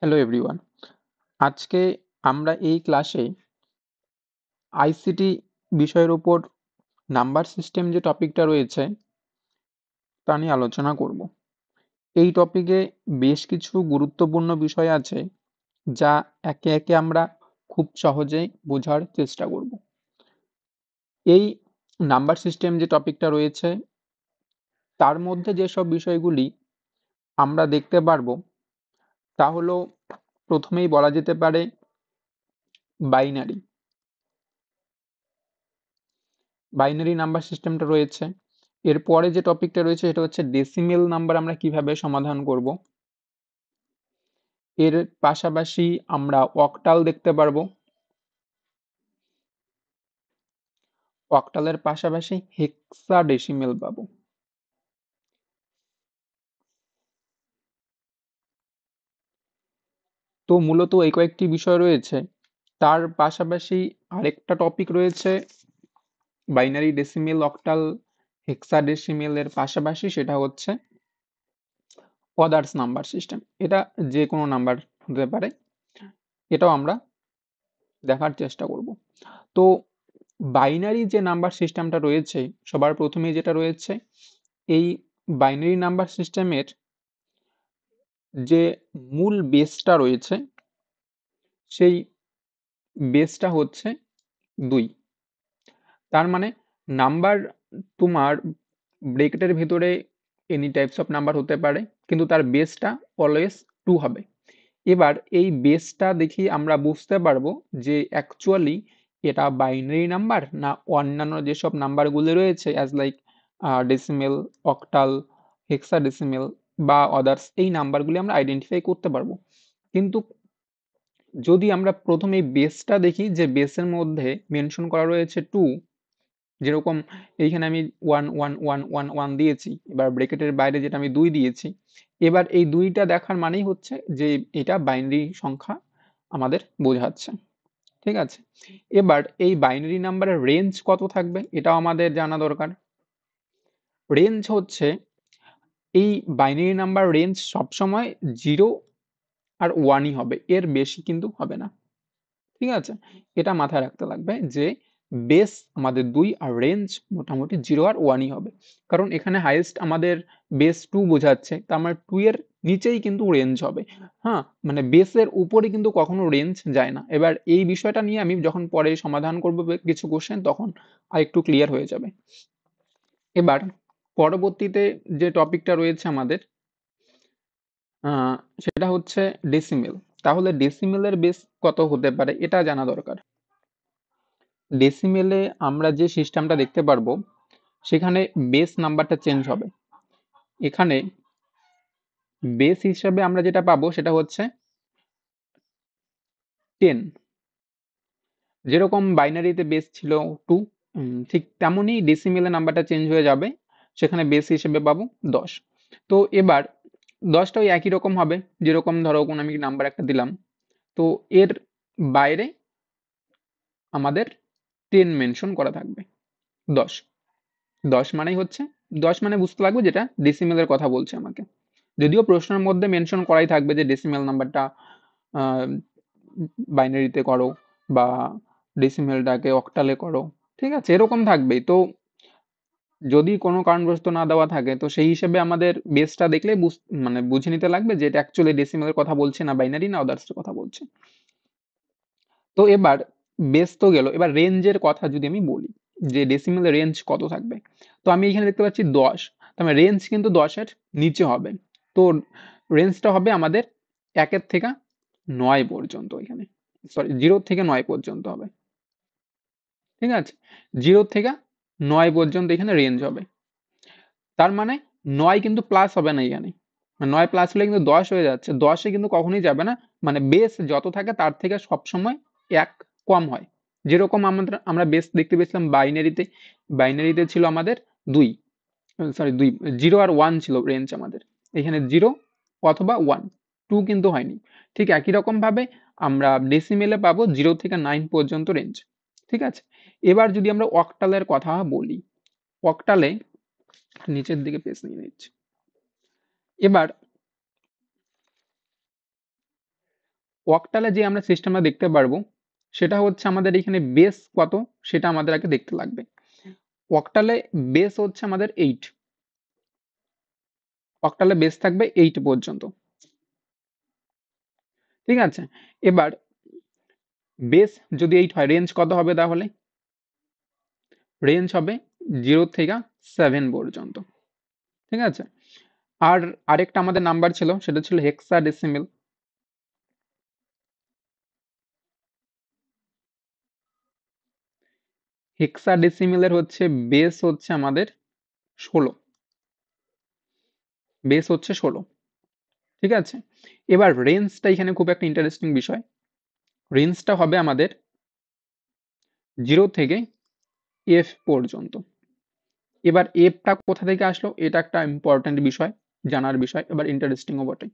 Hello everyone. আজকে আমরা এই ক্লাসে আইসিটি বিষয়ের উপর নাম্বার সিস্টেম যে টপিকটা রয়েছে তা নিয়ে আলোচনা করব। এই টপিকে বেশ কিছু গুরুত্বপূর্ণ বিষয় আছে যা একে একে আমরা খুব সহজেই বোঝার চেষ্টা করব। এই নাম্বার সিস্টেম যে টপিকটা রয়েছে তার মধ্যে যেসব বিষয়গুলি আমরা দেখতে পারবো তা হলো, প্রথমেই বলা যেতে পারে বাইনারি। বাইনারি নাম্বার সিস্টেমটা রয়েছে। এরপরে যে টপিকটা রয়েছে সেটা হচ্ছে ডেসিমেল নাম্বার আমরা কিভাবে সমাধান করব। এর পাশাপাশি আমরা অক্টাল দেখতে পারবো। অক্টালের পাশাপাশি হেক্সাডেসিমেল পাবো। তো মূলত এই কয়েকটি বিষয় রয়েছে। তার পাশাপাশি আরেকটা টপিক রয়েছে বাইনারি, ডেসিমেল, অক্টাল, হেক্সাডেসিমেল এর পাশাপাশি, সেটা হচ্ছে অদার্স নাম্বার সিস্টেম। এটা যে কোনো নাম্বার হতে পারে, এটাও আমরা দেখার চেষ্টা করব। তো বাইনারি যে নাম্বার সিস্টেমটা রয়েছে, সবার প্রথমে যেটা রয়েছে, এই বাইনারি নাম্বার সিস্টেমের যে মূল বেসটা রয়েছে সেই বেসটা হচ্ছে 2। তার মানে নাম্বার, তোমার ব্রেকেটের ভেতরে এনি টাইপস অফ নাম্বার হতে পারে, কিন্তু তার বেসটা অলওয়েজ 2 হবে। এবার এই বেসটা দেখি আমরা বুঝতে পারবো যে অ্যাকচুয়ালি এটা বাইনারি নাম্বার না অন্যান্য যেসব নাম্বারগুলো রয়েছে as like decimal, octal, hexadecimal বা আদার্স, এই নাম্বারগুলি আমরা আইডেন্টিফাই করতে পারবো। কিন্তু যদি আমরা প্রথমে এই বেসটা দেখি, যে বেসের মধ্যে মেনশন করা রয়েছে 2, যেরকম এইখানে আমি 1 1 1 1 1 দিয়েছি, এবার ব্রেকেটের বাইরে যেটা আমি 2 দিয়েছি। এবার এই 2টা দেখার মানেই হচ্ছে যে এটা বাইনারি সংখ্যা আমাদের বোঝাচ্ছে। ঠিক আছে, এবার এই বাইনারি নাম্বারের রেঞ্জ কত থাকবে এটাও আমাদের জানা দরকার। রেঞ্জ হচ্ছে, এই বাইনারি নাম্বার রেঞ্জ সবসময় 0 আর 1ই হবে, এর বেশি কিন্তু হবে না। ঠিক আছে, এটা মাথায় রাখতে লাগবে যে বেস আমাদের 2 আর রেঞ্জ মোটামুটি 0 আর 1ই হবে। কারণ এখানে হাইয়েস্ট আমাদের বেস 2 বোঝাচ্ছে, তার মানে 2 এর নিচেই কিন্তু রেঞ্জ হবে। হ্যাঁ, মানে বেসের উপরে কিন্তু কখনো রেঞ্জ যায় না। এবার এই বিষয়টা নিয়ে আমি যখন পরে সমাধান করবো কিছু কোশ্চেন, তখন আর একটু ক্লিয়ার হয়ে যাবে। এবার পরবর্তীতে যে টপিকটা রয়েছে আমাদের, সেটা হচ্ছে ডেসিমেল। তাহলে ডেসিমেলের বেস কত হতে পারে এটা জানা দরকার। ডেসিমেলে আমরা যে সিস্টেমটা দেখতে পারবো সেখানে বেস নাম্বারটা চেঞ্জ হবে। এখানে বেস হিসাবে আমরা যেটা পাবো সেটা হচ্ছে 10। যেরকম বাইনারিতে বেস ছিল 2, ঠিক তেমনই ডেসিমেলে নাম্বারটা চেঞ্জ হয়ে যাবে, সেখানে বেস হিসেবে পাবো 10। তো এবার 10টা ওই একই রকম হবে, যেরকম ধরো কোনো আমি নাম্বার একটা দিলাম, তো এর বাইরে আমাদের 10 মেনশন করা থাকবে। 10 10 মানেই হচ্ছে, 10 মানে বুঝতে লাগবে যেটা ডেসিমেলের কথা বলছে আমাকে। যদিও প্রশ্নের মধ্যে মেনশন করাই থাকবে যে ডেসিমেল নাম্বারটা বাইনারিতে করো বা ডেসিমেলটাকে অক্টালে করো, ঠিক আছে, এরকম থাকবেই। তো যদি কোনো কারণবশত না দেওয়া থাকে, তো সেই হিসেবে আমাদের বেসটা দেখলে মানে বুঝে নিতে লাগবে যে এটা অ্যাকচুয়ালি ডেসিমেলের কথা বলছে না বাইনারি না আদার্সের কথা বলছে। তো এবার বেস তো গেল, এবার রেঞ্জের কথা যদি আমি বলি যে ডেসিমেলের রেঞ্জ কত থাকবে, তো আমি এখানে দেখতে পাচ্ছি 10, তার মানে রেঞ্জ কিন্তু 10-এর নিচে হবে। তো রেঞ্জটা হবে আমাদের 1 থেকে 9 পর্যন্ত, এখানে সরি 0 থেকে 9 পর্যন্ত হবে। ঠিক আছে, 0 থেকে 9 পর্যন্ত এখানে রেঞ্জ হবে। তার মানে 9 কিন্তু প্লাস হবে না এখানে, 9 প্লাস হলে কিন্তু 10 হয়ে যাচ্ছে, 10-এ কিন্তু কখনোই যাবে না। মানে বেস যত থাকে তার থেকে সবসময় 1 কম হয়। যেরকম আমরা বেস দেখতে পেয়েছিলাম বাইনারিতে, বাইনারিতে ছিল আমাদের 2, সরি 2, 0 আর 1 ছিল রেঞ্জ আমাদের, এখানে 0 অথবা 1, 2 কিন্তু হয়নি। ঠিক একই রকম ভাবে আমরা ডেসিমেলে পাবো 0 থেকে 9 পর্যন্ত রেঞ্জ। ঠিক আছে, এবার যদি আমরা অক্টালের কথা বলি, অক্টালে নিচের দিকে পেজ নিয়ে নিচ্ছি। এবার অক্টালে যে আমরা সিস্টেমটা দেখতে পারবো সেটা হচ্ছে আমাদের এখানে বেস কত সেটা আমাদের আগে দেখতে লাগবে। অক্টালে বেস হচ্ছে আমাদের 8, অক্টালে বেস থাকবে 8 পর্যন্ত, ঠিক আছে। এবার বেস যদি 8 হয় রেঞ্জ কত হবে তাহলে? রেঞ্জ হবে 0 থেকে 7 পর্যন্ত, ঠিক আছে। আর আরেকটা আমাদের নাম্বার ছিল সেটা ছিল হেক্সাডেসিমেল। হেক্সাডেসিমেলের হচ্ছে বেস হচ্ছে আমাদের 16, বেস হচ্ছে 16, ঠিক আছে। এবার রেঞ্জটা এখানে খুব একটা ইন্টারেস্টিং বিষয়, রেঞ্জটা হবে আমাদের 0 থেকে এফ পর্যন্ত। এবার এফটা কোথা থেকে আসলো এটা একটা ইম্পর্টেন্ট বিষয়, জানার বিষয়, এবার ইন্টারেস্টিংও বটে।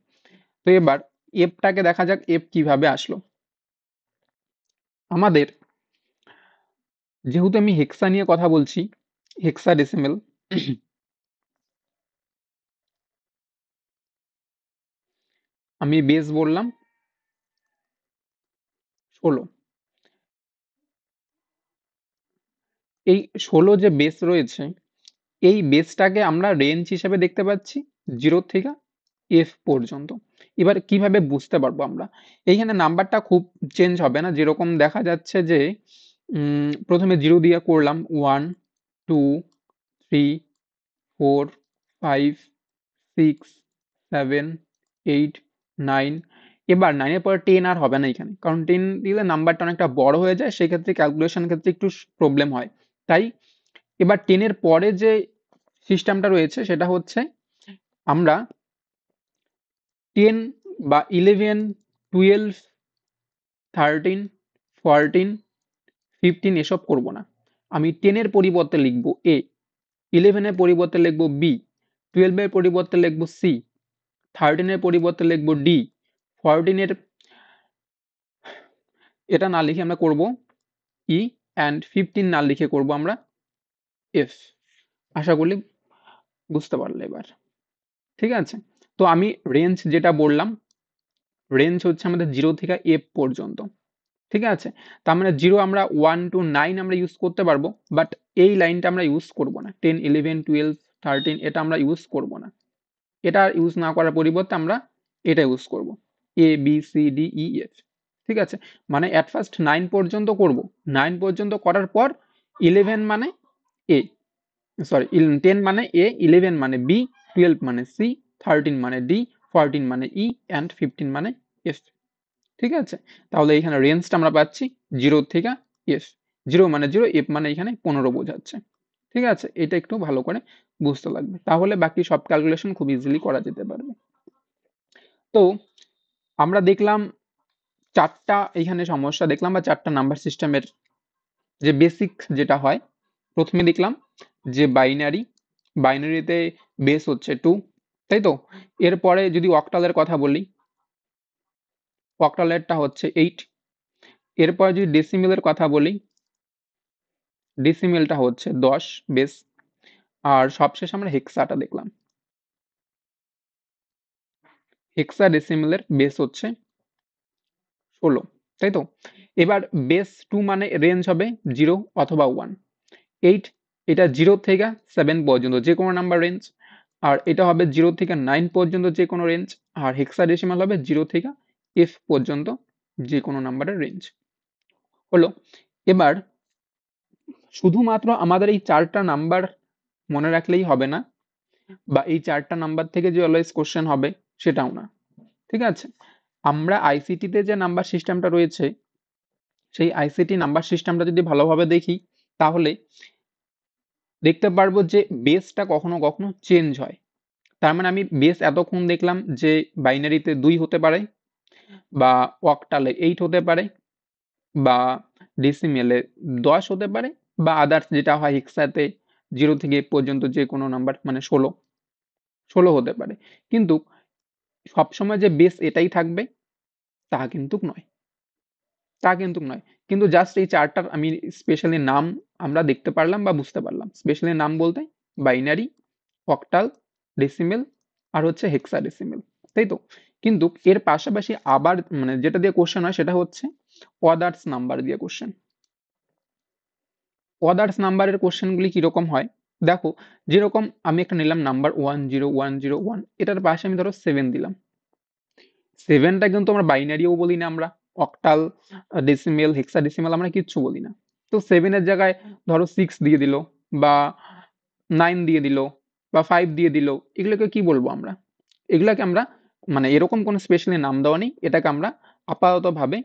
তো এবার এফটাকে দেখা যাক এফ কিভাবে আসলো। আমাদের যেহেতু আমি হেক্সা নিয়ে কথা বলছি, হেক্সাডেসিমেল, আমি বেস বললাম 16, এই 16 যে বেস রয়েছে এই বেসটাকে আমরা রেঞ্জ হিসেবে দেখতে পাচ্ছি 0 থেকে এফ পর্যন্ত। এবার কিভাবে বুঝতে পারবো আমরা? এইখানে নাম্বারটা খুব চেঞ্জ হবে না, যেরকম দেখা যাচ্ছে যে প্রথমে 0 দিয়ে করলাম 1 2 3 4 5 6 7 8 9, এবার 9 এর পরে 10 আর হবে না এখানে, কারণ 10 দিলে নাম্বারটা অনেকটা বড় হয়ে যায়, সেক্ষেত্রে ক্যালকুলেশন ক্ষেত্রে একটু প্রবলেম হয়। তাই এবার 10 এর পরে যে সিস্টেমটা রয়েছে সেটা হচ্ছে আমরা 10 বা 11 12 13 14 15 এসব করব না। আমি 10 এর পরিবর্তে লিখব এ, 11 এর পরিবর্তে লিখব বি, 12 এর পরিবর্তে লিখব সি, 13 এর পরিবর্তে লিখব ডি, 14 এর এটা না লিখে আমরা করব ই, অ্যান্ড 15 না লিখে করব আমরা এফ। আশা করি বুঝতে পারলে এবার, ঠিক আছে। তো আমি রেঞ্জ যেটা বললাম, রেঞ্জ হচ্ছে আমাদের 0 থেকে এফ পর্যন্ত, ঠিক আছে। তার মানে 0 আমরা 1 to 9 আমরা ইউজ করতে পারবো, বাট এই লাইনটা আমরা ইউজ করব না, 10 11 12 13 এটা আমরা ইউজ করব না। এটা ইউজ না করার পরিবর্তে আমরা এটা ইউজ করব, A B C D E F, ঠিক আছে। মানে অ্যাট ফার্স্ট 9 পর্যন্ত করব, 9 পর্যন্ত করার পর 11 মানে এ, সরি 10 মানে এ, 11 মানে বি, 12 মানে সি, 13 মানে ডি, 14 মানে ই, অ্যান্ড 15 মানে এফ, ঠিক আছে। তাহলে এখানে রেঞ্জটা আমরা পাচ্ছি 0 থেকে এফ, 0 মানে 0, এফ মানে এখানে 15 বোঝাচ্ছে, ঠিক আছে। এটা একটু ভালো করে বুঝতে লাগবে, তাহলে বাকি সব ক্যালকুলেশন খুব ইজিলি করা যেতে পারবে। তো আমরা দেখলাম চারটা এখানে সমস্যা দেখলাম, বা চারটা নাম্বার সিস্টেমের যে বেসিক যেটা হয়। প্রথমে দেখলাম যে বাইনারি, বাইনারিতে বেস হচ্ছে 2, তাই তো। এরপরে যদি অক্টালের কথা বলি, অক্টালেরটা হচ্ছে 8। এরপরে যদি ডেসিমেলের কথা বলি, ডেসিমেলটা হচ্ছে 10 বেস। আর সবশেষ আমরা হেক্সাটা দেখলাম, হেক্সা ডেসিমেলের বেস হচ্ছে 16, তাই তো। এবার বেস 2 মানে রেঞ্জ হবে 0 অথবা 1, 8 এটা 0 থেকে 7 পর্যন্ত যে কোনো নাম্বার রেঞ্জ, আর এটা হবে 0 থেকে 9 পর্যন্ত যে কোনো রেঞ্জ, আর হেক্সাডেসিমাল হবে 0 থেকে এফ পর্যন্ত যে কোনো নাম্বারের রেঞ্জ হলো। এবার শুধুমাত্র আমাদের এই চারটা নাম্বার মনে রাখলেই হবে না, বা এই চারটা নাম্বার থেকে যে অলওয়েজ কোশ্চেন হবে সেটাও না, ঠিক আছে। আমরা আইসিটিতে যে নাম্বার সিস্টেমটা রয়েছে সেই আইসিটি নাম্বার সিস্টেমটা যদি ভালোভাবে দেখি তাহলে দেখতে পারবো যে বেসটা কখনো কখনো চেঞ্জ হয়। তার মানে আমি বেস এতক্ষণ দেখলাম যে বাইনারিতে 2 হতে পারে, বা অক্টালে 8 হতে পারে, বা ডেসিমেলে 10 হতে পারে, বা আদার্স যেটা হয় হেক্সাতে 0 থেকে 8 পর্যন্ত যে কোনো নাম্বার মানে 16 হতে পারে। কিন্তু সবসময় যে বেস এটাই থাকবে তা কিন্তু নয়, তা কিন্তু নয়। কিন্তু জাস্ট এই চারটার আমি স্পেশালি নাম আমরা দেখতে পারলাম বা বুঝতে পারলাম। স্পেশালি নাম বলতে বাইনারি, অক্টাল, ডেসিমেল আর হচ্ছে হেক্সাডেসিমেল, তাই তো। কিন্তু এর পাশাপাশি আবার মানে যেটা দিয়ে কোশ্চেন হয় সেটা হচ্ছে অদার্স নাম্বার দিয়ে কোশ্চেন। অদার্স নাম্বারের কোশ্চেনগুলি কিরকম হয় দেখো, যেরকম আমি একটা নিলাম নাম্বার 10101, এটার পাশে আমি ধরো 7 দিলাম। 7টা কিন্তু আমরা বাইনারিও বলি না, আমরা অক্টাল, ডেসিমেল, হেক্সাডেসিমেল আমরা কিচ্ছু বলি না। তো 7 এর জায়গায় ধরো 6 দিয়ে দিল, বা 9 দিয়ে দিল, বা 5 দিয়ে দিল, এগুলোকে কি বলবো আমরা? এগুলাকে আমরা মানে এরকম কোনো স্পেশালি নাম দেওয়া নেই, এটাকে আমরা আপাততভাবে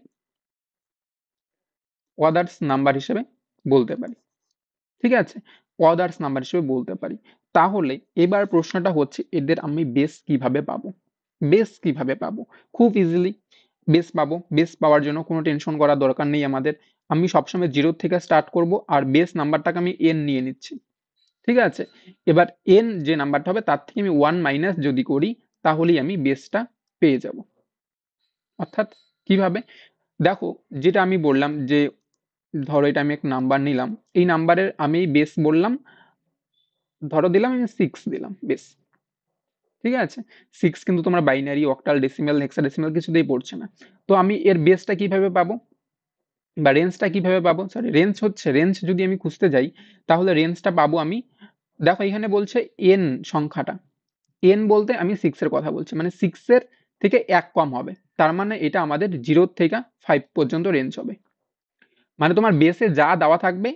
অদার্স নাম্বার হিসেবে বলতে পারি। ঠিক আছে, অদার্স নাম্বার হিসেবে বলতে পারি। তাহলে এবার প্রশ্নটা হচ্ছে এদের আমি বেস কিভাবে পাবো? বেস কিভাবে পাবো? খুব ইজিলি বেস পাবো। বেস পাওয়ার জন্য কোনো টেনশন করার দরকার নেই আমাদের। আমি সবসময় জিরো থেকে স্টার্ট করব, আর বেস নাম্বারটাকে আমি এন নিয়ে নিচ্ছি। ঠিক আছে, এবার এন যে নাম্বারটা হবে তার থেকে আমি 1 - যদি করি, তাহলেই আমি বেসটা পেয়ে যাব। অর্থাৎ কিভাবে? দেখো, যেটা আমি বললাম যে ধরো এটা আমি এক নাম্বার নিলাম, এই নাম্বারের আমি বেস বললাম, ধরো দিলাম আমি 6 দিলাম বেস। ঠিক আছে, 6 কিন্তু তোমরা বাইনারি, অক্টাল, ডেসিমেল, হেক্সাডেসিমেল কিছুতেই পড়ছে না। তো আমি এর বেসটা কিভাবে পাবো, বা রেঞ্জটা কিভাবে পাবো? সরি, রেঞ্জ হচ্ছে, রেঞ্জ যদি আমি খুঁজতে যাই তাহলে রেঞ্জটা পাবো আমি, দেখো এখানে বলছে এন সংখ্যাটা, এন বলতে আমি 6 এর কথা বলছি, মানে 6 এর থেকে 1 কম হবে, তার মানে এটা আমাদের 0 থেকে 5 পর্যন্ত রেঞ্জ হবে। মানে তোমার বেসে যা দেওয়া থাকবে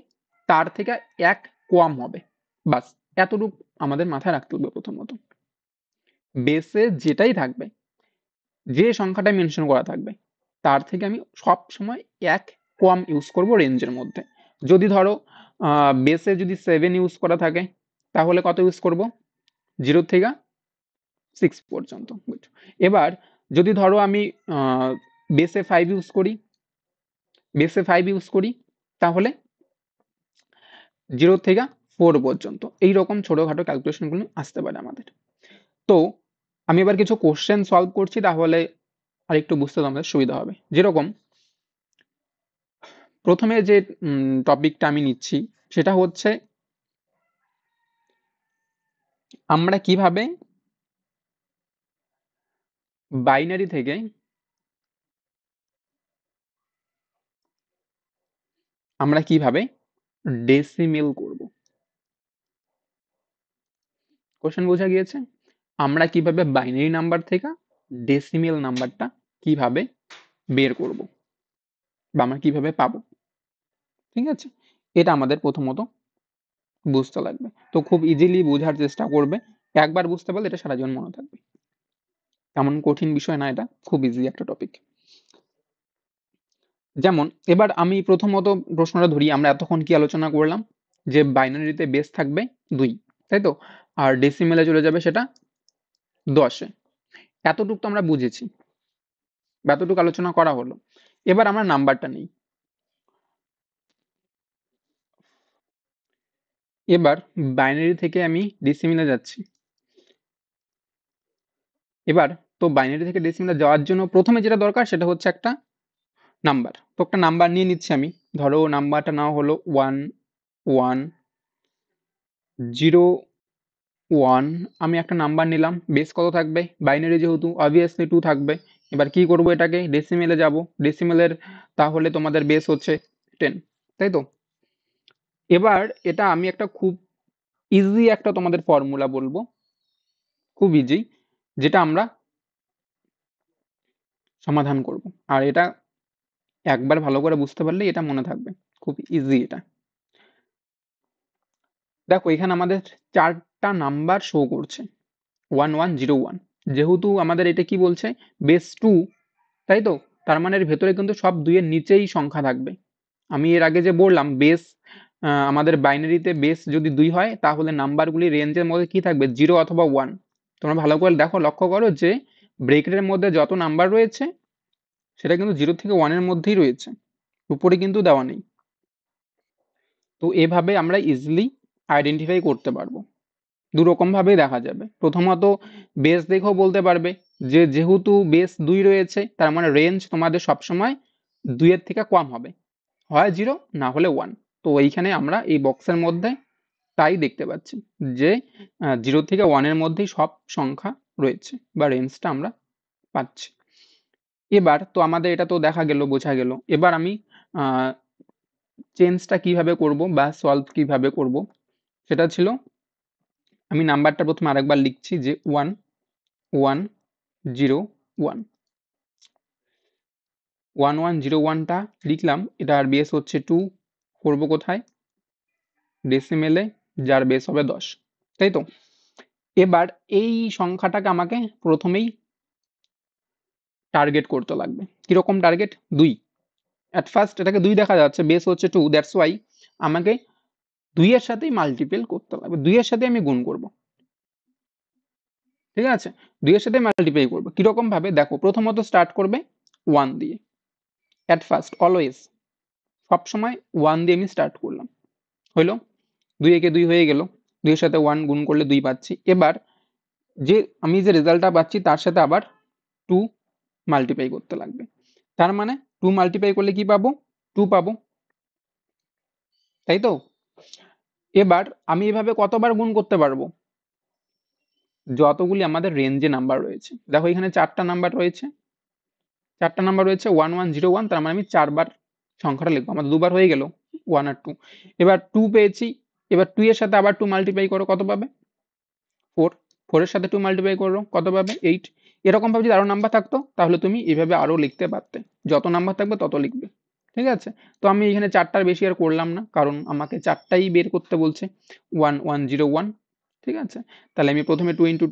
তার থেকে 1 কম হবে, বাস এতটুকু আমাদের মাথায় রাখতে হবে। প্রথমত বেসে যেটাই থাকবে, যে সংখ্যাটা মেনশন করা থাকবে, তার থেকে আমি সব সময় 1 কম ইউজ করব রেঞ্জের মধ্যে। যদি ধরো বেসে যদি 7 ইউজ করা থাকে, তাহলে কত ইউজ করব? 0 থেকে 6 পর্যন্ত। এবার যদি ধরো আমি বেসে 5 ইউজ করি, তাহলে 0 থেকে 4 পর্যন্ত। এইরকম ছোটখাটো ক্যালকুলেশনগুলো আসতে পারে আমাদের। তো আমি এবার কিছু কোশ্চেন সলভ করছি, তাহলে আরেকটু বুঝতে তোমাদের সুবিধা হবে। যেরকম প্রথমে যে টপিকটা আমি নিচ্ছি সেটা হচ্ছে আমরা কিভাবে বাইনারি থেকে ডেসিমেল করব। কোশ্চেন বোঝা গিয়েছে? আমরা কিভাবে বাইনারি নাম্বার থেকে ডেসিমেল নাম্বারটা কিভাবে বের করব, বা আমরা কিভাবে পাবো। ঠিক আছে, এটা আমাদের প্রথমত বুঝতে লাগবে। তো খুব ইজিলি বোঝার চেষ্টা করবে, একবার বুঝতে পারলে এটা সারা জীবন মনে থাকবে। তেমন কঠিন বিষয় না, এটা খুব ইজি একটা টপিক। যেমন এবার আমি প্রথমত প্রশ্নটা ধরি, আমরা এতক্ষণ কি আলোচনা করলাম? যে বাইনারিতে বেস থাকবে 2, তাই তো, আর ডেসিমেলে চলে যাবে সেটা 10-এ। এতটুকু তো আমরা বুঝেছি, বা এতটুকু আলোচনা করা হলো। এবার আমরা নাম্বারটা নেই। এবার বাইনারি থেকে আমি ডেসিমেলে যাচ্ছি। এবার তো বাইনারি থেকে ডেসিমেলে যাওয়ার জন্য প্রথমে যেটা দরকার সেটা হচ্ছে একটা নাম্বার। তো একটা নাম্বার নিয়ে নিচ্ছি আমি, ধরো নাম্বারটা নাও হলো 1101। আমি একটা নাম্বার নিলাম, বেস কত থাকবে? বাইনারি যেহেতু অবভিয়াসলি 2 থাকবে। এবার কি করব, এটাকে ডেসিমেলে যাব। ডেসিমেলের তাহলে তোমাদের বেস হচ্ছে 10, তাই তো। এবার এটা আমি একটা খুব ইজি একটা তোমাদের ফর্মুলা বলবো, খুব ইজি, যেটা আমরা সমাধান করব। আর এটা একবার ভালো করে বুঝতে পারলেই এটা মনে থাকবে, খুব ইজি এটা। দেখো এখানে আমাদের 4টা নাম্বার শো করছে 1101। যেহেতু আমাদের এটা কি বলছে, বেস 2, তাই তো, তার মানে এর ভেতরে কিন্তু সব 2 এর নিচেই সংখ্যা থাকবে। আমি এর আগে যে বললাম বেস, আমাদের বাইনারিতে বেস যদি 2 হয় তাহলে নাম্বারগুলি রেঞ্জের মধ্যে কি থাকবে, 0 অথবা 1। তোমরা ভালো করে দেখো, লক্ষ্য করো যে ব্রেকেটের মধ্যে যত নাম্বার রয়েছে সেটা কিন্তু 0 থেকে 1 এর মধ্যেই রয়েছে, উপরে কিন্তু দেওয়া নেই। তো এভাবে আমরা ইজিলি আইডেন্টিফাই করতে পারবো। দুরকম ভাবেই দেখা যাবে। প্রথমত বেস দেখেও বলতে পারবে যে যেহেতু বেস 2 রয়েছে তার মানে রেঞ্জ তোমাদের সবসময় 2 এর থেকে কম হবে, হয় 0 না হলে 1। তো এইখানে আমরা এই বক্সের মধ্যে তাই দেখতে পাচ্ছি যে 0 থেকে 1 এর মধ্যেই সব সংখ্যা রয়েছে, বা রেঞ্জটা আমরা পাচ্ছি। এবার তো আমাদের এটা তো দেখা গেল, বোঝা গেল। এবার আমি চেঞ্জটা কিভাবে করব বা সলভ কিভাবে করব সেটা ছিল, আমি নাম্বারটা প্রথমে আরেকবার লিখছি যে 1 1 0 1 1 1 0 1টা লিখলাম, এটার বেস হচ্ছে 2, করব কোথায়, ডেসিমেলে, যার বেস হবে 10, তাই তো। এবার এই সংখ্যাটাকে আমাকে প্রথমেই টার্গেট করতে লাগবে। কিরকম টার্গেট? 2। অ্যাট ফার্স্ট এটাকে 2 দেখা যাচ্ছে, বেস হচ্ছে 2, দ্যাটস ওয়াই আমাকে 2 এর সাথেই মাল্টিপল করতে লাগবে, 2 এর সাথে আমি গুণ করব। ঠিক আছে, 2 এর সাথে মাল্টিপ্লাই করব। কিরকম ভাবে দেখো, প্রথমত স্টার্ট করবে 1 দিয়ে। অ্যাট ফার্স্ট অলওয়েজ সবসময় 1 দিয়ে আমি স্টার্ট করলাম, হইলো 2 একে 2 হয়ে গেল, 2 এর সাথে 1 গুণ করলে 2 পাচ্ছি। এবার যে আমি যে রেজাল্টটা পাচ্ছি তার সাথে আবার 2 মাল্টিপ্লাই করতে লাগবে। তার মানে 2 মাল্টিপ্লাই করলে কি পাবো? 2 পাবো, তাই তো। এবার আমি এভাবে কতবার গুণ করতে পারবো? যতগুলি আমাদের রেঞ্জে নাম্বার রয়েছে। দেখো এখানে 4টা নাম্বার রয়েছে, 4টা নাম্বার রয়েছে 1 1 0 1, তার মানে আমি 4বার সংখ্যাটা লিখবো, আমার 2বার হয়ে গেল 1 আর 2। এবার 2 পেয়েছি, এবার 2 এর সাথে আবার 2 মাল্টিপ্লাই করো, কত পাবে? 4। 4 এর সাথে 2 মাল্টিপ্লাই করো, কত পাবে? 8। এরকম ভাবে যদি আরো নাম্বার থাকতো তাহলে তুমি এভাবে আরো লিখতে পারতে, যত নাম্বার থাকবে তত লিখবে। ঠিক আছে, তো আমি এখানে 4টার বেশি আর করলাম না, কারণ আমাকে 4টাই বের করতে বলছে। 1 1 0 1। ঠিক আছে, তাহলে আমি প্রথমে 2 ইন্টু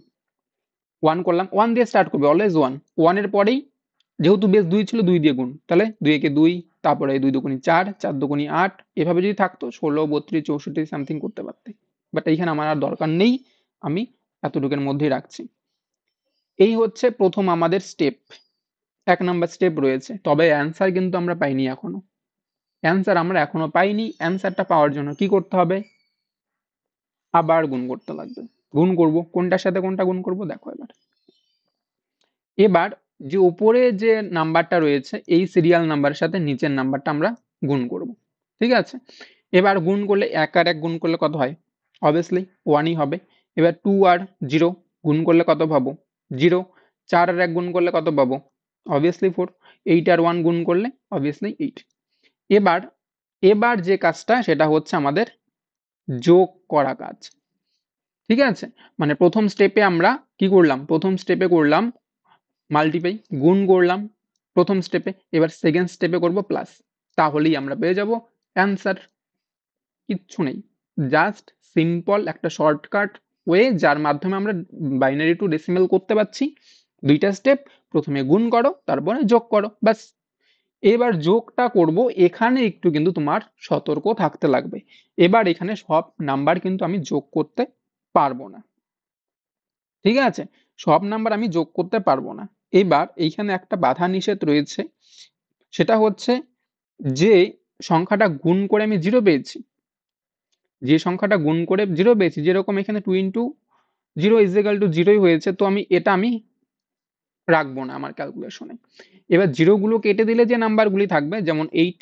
1 করলাম, 1 দিয়ে স্টার্ট করবে, অলওয়েজ 1। 1 এর পরেই যেহেতু বেস 2 ছিল, 2 দিয়ে গুণ, তাহলে 2 একে 2, তারপরে 2 দুগুণি 4, 4 দুগুণি 8, এভাবে যদি থাকতো 16 32 64 সামথিং করতে পারতে। বাট এইখানে আমার আর দরকার নেই, আমি এতটুকুর মধ্যেই রাখছি। এই হচ্ছে প্রথম আমাদের স্টেপ, 1 নাম্বার স্টেপ রয়েছে। তবে অ্যান্সার কিন্তু আমরা পাইনি এখনো, অ্যান্সার আমরা এখনো পাইনি। অ্যান্সারটা পাওয়ার জন্য কি করতে হবে? আবার গুণ করতে লাগবে। গুণ করব, কোনটার সাথে কোনটা গুণ করব দেখো এবার। এবার যে উপরে যে নাম্বারটা রয়েছে এই সিরিয়াল নাম্বারের সাথে নিচের নাম্বারটা আমরা গুণ করব। ঠিক আছে, এবার গুণ করলে 1 আর 1 গুণ করলে কত হয়? অবভিয়াসলি 1ই হবে। এবার 2 আর 0 গুণ করলে কত পাবো? 0। 4 আর 1 গুণ করলে কত পাবো? অবভিয়াসলি 4। 8 আর 1 গুণ করলে অবভিয়াসলি 8। এবার এবার যে কাজটা সেটা হচ্ছে আমাদের যোগ করা কাজ। ঠিক আছে, মানে প্রথম স্টেপে আমরা কি করলাম? প্রথম স্টেপে করলাম মাল্টিপ্লাই, গুণ করলাম প্রথম স্টেপে, এবার সেকেন্ড স্টেপে করব প্লাস, তাহলেই আমরা পেয়ে যাব অ্যান্সার। কিচ্ছু নেই, জাস্ট সিম্পল একটা শর্টকাট ওয়ে, যার মাধ্যমে আমরা বাইনারি টু ডেসিমেল করতে পারছি। 2টা স্টেপ, প্রথমে গুণ করো তারপরে যোগ করো, ব্যাস। এবার যোগটা করব, এখানে একটু কিন্তু তোমার সতর্ক থাকতে লাগবে। এবার এখানে সব নাম্বার কিন্তু আমি যোগ করতে পারবো না। ঠিক আছে, সব নাম্বার আমি যোগ করতে পারবো না। এবার এইখানে একটা বাধা নিষেধ রয়েছে, সেটা হচ্ছে যে সংখ্যাটা গুণ করে আমি 0 পেয়েছি, যে সংখ্যাটা গুণ করে 0 পেয়েছি, যেরকম এখানে 2 ইন্টু 0 ইজ ইকাল টু 0ই হয়েছে, তো আমি রাখবো না আমার ক্যালকুলেশনে। এবার জিরোগুলো কেটে দিলে যে নাম্বারগুলি থাকবে, যেমন 8,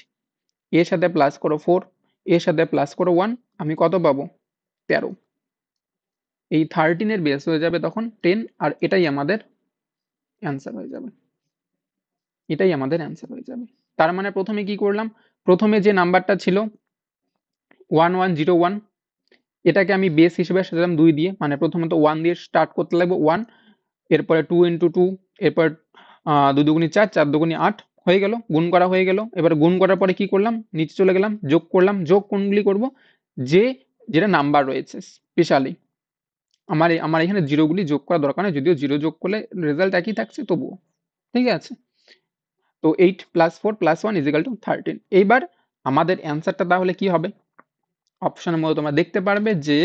এর সাথে প্লাস করো 4, এর সাথে প্লাস করো 1, আমি কত পাবো? 13। এই 13 এর বেস হয়ে যাবে তখন 10, আর এটাই আমাদের অ্যান্সার হয়ে যাবে, এটাই আমাদের অ্যান্সার হয়ে যাবে। তার মানে প্রথমে কি করলাম? প্রথমে যে নাম্বারটা ছিল 1101, এটাকে আমি বেস হিসেবে সাজালাম 2 দিয়ে, মানে প্রথমত 1 দিয়ে স্টার্ট করতে লাগবে 1, এরপরে 2 ইন্টু 2, এরপর 2 দুগুণি 4, 4 দুগুণি 8 হয়ে গেল, গুণ করা হয়ে গেল। এবার গুণ করার পরে কি করলাম? নিচে চলে গেলাম, যোগ করলাম। যোগ কোনগুলি করব? যে যেটা নাম্বার রয়েছে স্পেশালি, আমার এখানে জিরোগুলি যোগ করা দরকার নেই, যদিও জিরো যোগ করলে রেজাল্ট একই থাকছে তবুও। ঠিক আছে, তো 8 plus 4 plus 1 is equal to 13। এইবার আমাদের অ্যান্সারটা তাহলে কি হবে? অপশনের মধ্যে তোমরা দেখতে পারবে যে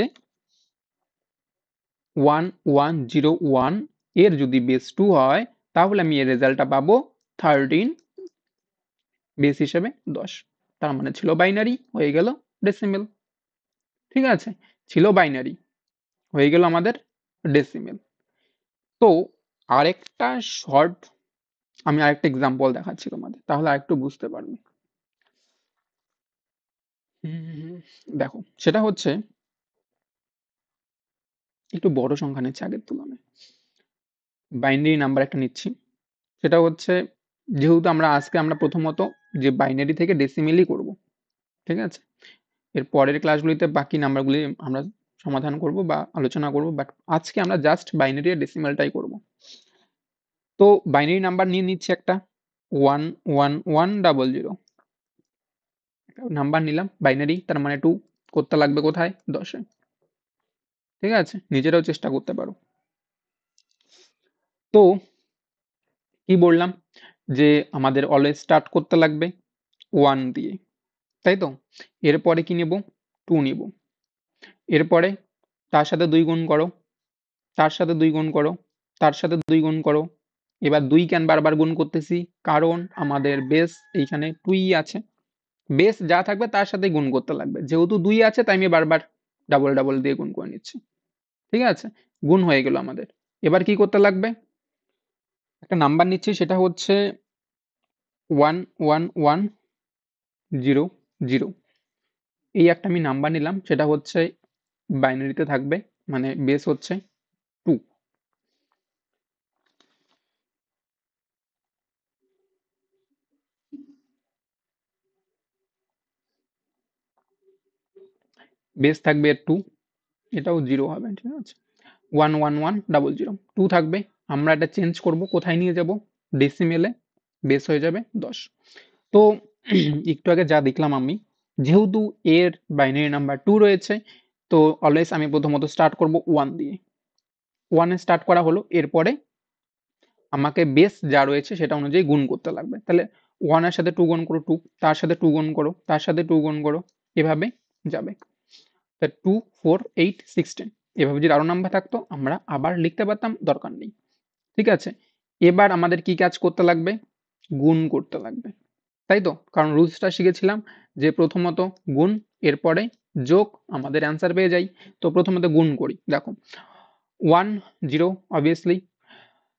1101 এর যদি বেস 2 হয়, তাহলে আমি এর রেজাল্টটা পাবো 13, বেস হিসেবে 10। তার মানে ছিল বাইনারি, হয়ে গেল ডেসিমেল। ঠিক আছে, ছিল বাইনারি, হয়ে গেল আমাদের ডেসিমেল। তো আরেকটা শর্ট, আমি আরেকটা এক্সাম্পল দেখাচ্ছি তোমাদের, তাহলে আরেকটু বুঝতে পারবে। দেখো, সেটা হচ্ছে একটু বড় সংখ্যা নিচ্ছে আগের তুলনায়। বাইনারি নাম্বার একটা নিচ্ছি, সেটা হচ্ছে, যেহেতু আজকে আমরা প্রথমত যে বাইনারি থেকে ডেসিমেলই করব, ঠিক আছে? এর পরের ক্লাসগুলিতে বাকি নাম্বারগুলি আমরা সমাধান করব বা আলোচনা করব, বাট আজকে আমরা জাস্ট বাইনারি আর ডেসিমেলটাই করব। তো বাইনারি নাম্বার নিয়ে নিচ্ছি একটা 11100 নাম্বার নিলাম বাইনারি, তার মানে 2 করতে লাগবে কোথায়? 10-এ। ঠিক আছে, নিজেরাও চেষ্টা করতে পারো। তো কি বললাম যে আমাদের অলওয়েজ স্টার্ট করতে লাগবে 1 দিয়ে, তাই তো? এরপরে কি নেব? 2 নিব। এরপরে তার সাথে 2 গুণ করো, তার সাথে 2 গুণ করো, তার সাথে 2 গুণ করো। এবার 2 কেন বারবার গুণ করতেছি? কারণ আমাদের বেস এইখানে 2 আছে। বেস যা থাকবে তার সাথে গুণ করতে লাগবে। যেহেতু 2 আছে তাই আমি বারবার ডাবল ডাবল দিয়ে গুণ করে নিচ্ছি। ঠিক আছে? গুণ হয়ে গেল আমাদের। এবার কি করতে লাগবে? একটা নাম্বার নিচ্ছি, সেটা হচ্ছে 11100। এই একটা আমি নাম্বার নিলাম, সেটা হচ্ছে বাইনারিতে থাকবে, মানে বেস হচ্ছে 2। বেস থাকবে 2, এটাও 0 হবে, ঠিক আছে? 11100 2 থাকবে। আমরা এটা চেঞ্জ করব, কোথায় নিয়ে যাব? ডেসিমেলে। বেস হয়ে যাবে 10। তো একটু আগে যা দেখলাম আমি, যেহেতু এর বাইনারি নাম্বার 2 রয়েছে, তো অলওয়েজ আমি প্রথমত স্টার্ট করব 1 দিয়ে। 1 এ স্টার্ট করা হলো, এরপরে আমাকে বেস যা রয়েছে সেটা অনুযায়ী গুণ করতে লাগবে। তাহলে 1 এর সাথে 2 গুণ করো 2, তার সাথে 2 গুণ করো, তার সাথে 2 গুণ করো, এভাবে যাবে। তা 2 4 8 16, এভাবে যদি আরো নাম্বার থাকতো আমরা আবার লিখতে পারতাম, দরকার নেই। ঠিক আছে? এবার আমাদের কি কাজ করতে লাগবে? গুণ করতে লাগবে, তাই তো? কারণ রুলসটা শিখেছিলাম যে প্রথমত গুণ, এরপরে যোগ, আমাদের অ্যান্সার পেয়ে যাই। তো প্রথমত গুণ করি। দেখো 1 0 অবভিয়াসলি